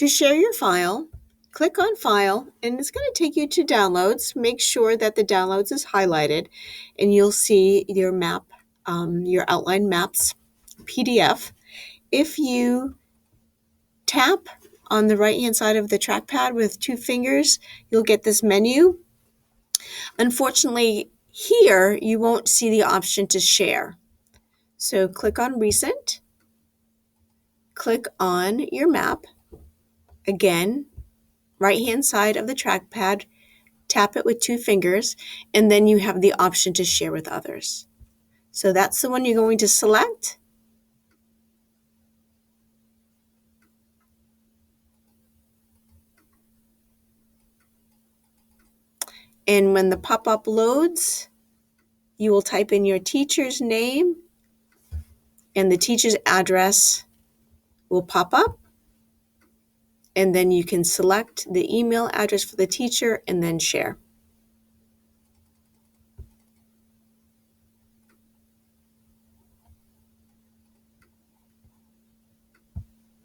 To share your file, click on File, and it's going to take you to Downloads. Make sure that the Downloads is highlighted, and you'll see your map, your outline maps PDF. If you tap on the right-hand side of the trackpad with 2 fingers, you'll get this menu. Unfortunately, here you won't see the option to share. So click on Recent, click on your map. Again, right-hand side of the trackpad, tap it with 2 fingers, and then you have the option to share with others. So that's the one you're going to select. And when the pop-up loads, you will type in your teacher's name, and the teacher's address will pop up. And then you can select the email address for the teacher and then share.